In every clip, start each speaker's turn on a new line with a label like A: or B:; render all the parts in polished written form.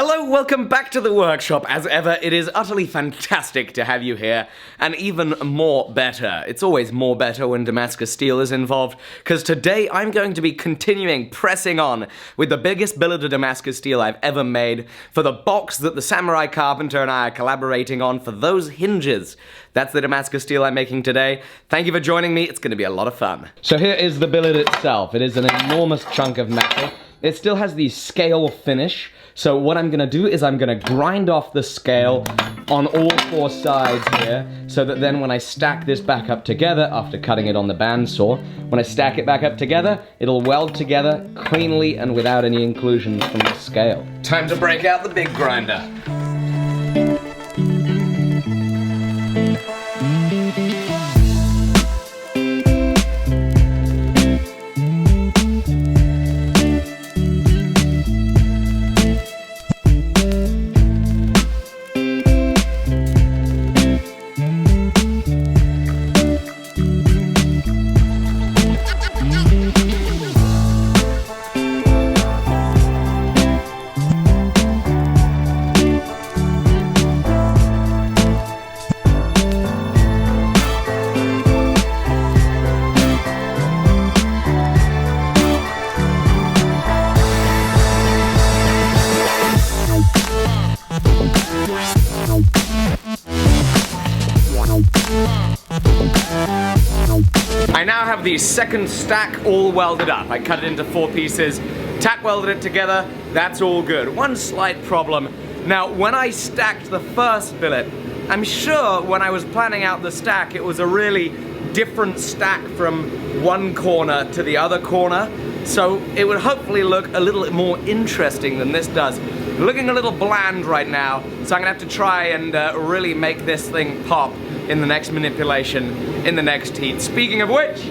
A: Hello, welcome back to the workshop. As ever, it is utterly fantastic to have you here, and even more better. It's always more better when Damascus steel is involved, because today I'm going to be pressing on with the biggest billet of Damascus steel I've ever made for the box that the samurai Carpenter and I are collaborating on for those hinges. That's the Damascus steel I'm making today. Thank you for joining me. It's going to be a lot of fun. So here is the billet itself. It is an enormous chunk of metal. It still has the scale finish. So what I'm gonna do is I'm gonna grind off the scale on all four sides here, so that then when I stack this back up together, after cutting it on the bandsaw, when I stack it back up together, it'll weld together cleanly and without any inclusions from the scale. Time to break out the big grinder. I now have the second stack all welded up. I cut it into 4 pieces, tack welded it together, that's all good. One slight problem. Now, when I stacked the first billet, I'm sure when I was planning out the stack, it was a really different stack from one corner to the other corner, so it would hopefully look a little more interesting than this does. Looking a little bland right now, so I'm gonna have to try and really make this thing pop in the next manipulation, in the next heat. Speaking of which...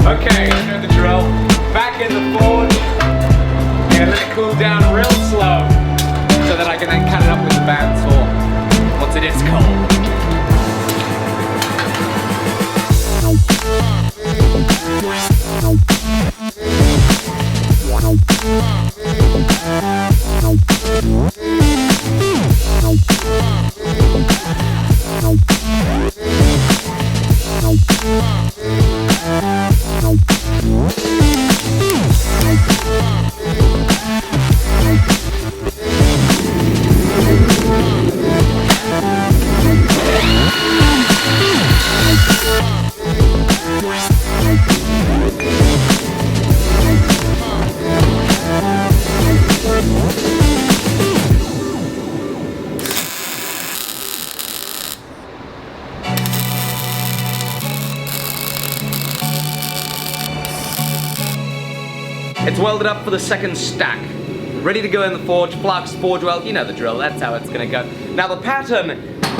A: Okay, you know the drill. Back in the forge. And let it cool down real slow, so that I can then cut it up with the bandsaw once it is cold. It's welded up for the second stack. Ready to go in the forge, flux, forge weld, you know the drill, that's how it's gonna go. Now the pattern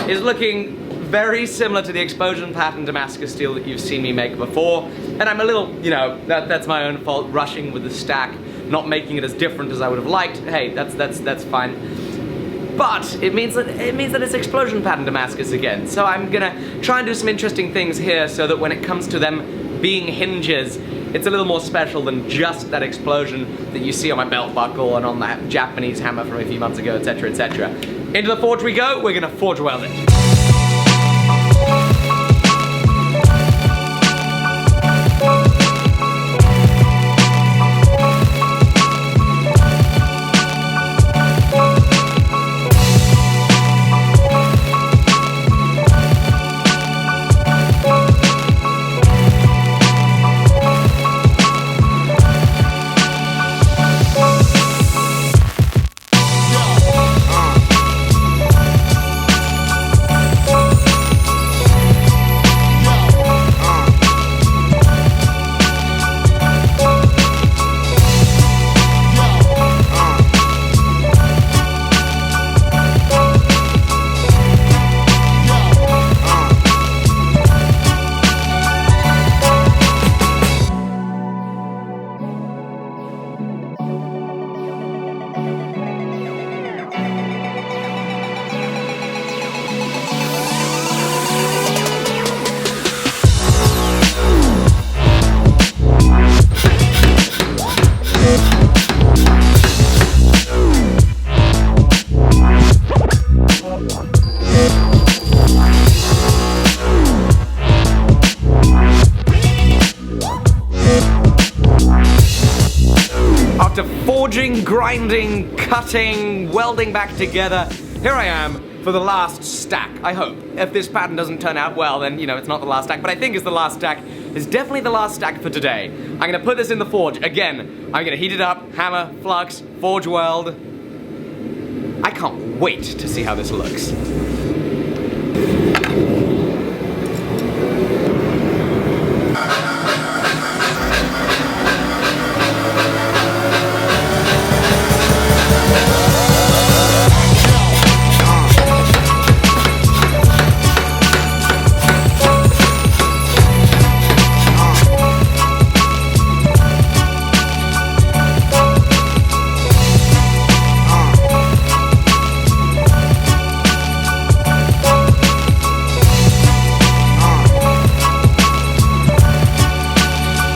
A: is looking very similar to the explosion pattern Damascus steel that you've seen me make before, and I'm a little, you know, that's my own fault, rushing with the stack, not making it as different as I would have liked. Hey, that's fine. But it means that it's explosion pattern Damascus again. So I'm gonna try and do some interesting things here so that when it comes to them being hinges, It's a little more special than just that explosion that you see on my belt buckle and on that Japanese hammer from a few months ago, etc, etc. Into the forge we go, we're gonna forge weld it. After forging, grinding, cutting, welding back together, here I am for the last stack, I hope. If this pattern doesn't turn out well, then, you know, it's not the last stack, but I think it's the last stack. It's definitely the last stack for today. I'm gonna put this in the forge. Again, I'm gonna heat it up, hammer, flux, forge weld. I can't wait to see how this looks.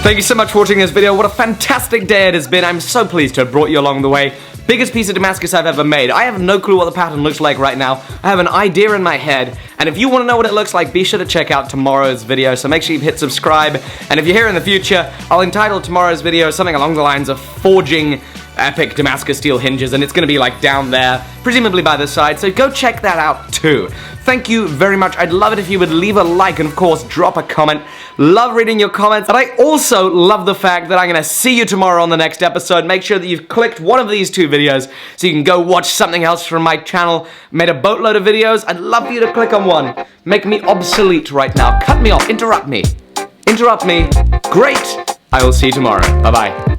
A: Thank you so much for watching this video. What a fantastic day it has been. I'm so pleased to have brought you along the way. Biggest piece of Damascus I've ever made. I have no clue what the pattern looks like right now. I have an idea in my head, and if you want to know what it looks like, be sure to check out tomorrow's video, so make sure you hit subscribe. And if you're here in the future, I'll entitle tomorrow's video something along the lines of forging epic Damascus steel hinges, and it's gonna be like down there, presumably by the side, so go check that out too. Thank you very much. I'd love it if you would leave a like and of course drop a comment. Love reading your comments, but I also love the fact that I'm gonna see you tomorrow on the next episode. Make sure that you've clicked one of these two videos so you can go watch something else from my channel. Made a boatload of videos. I'd love for you to click on one. Make me obsolete right now. Cut me off. Interrupt me. Interrupt me. Great. I will see you tomorrow. Bye-bye.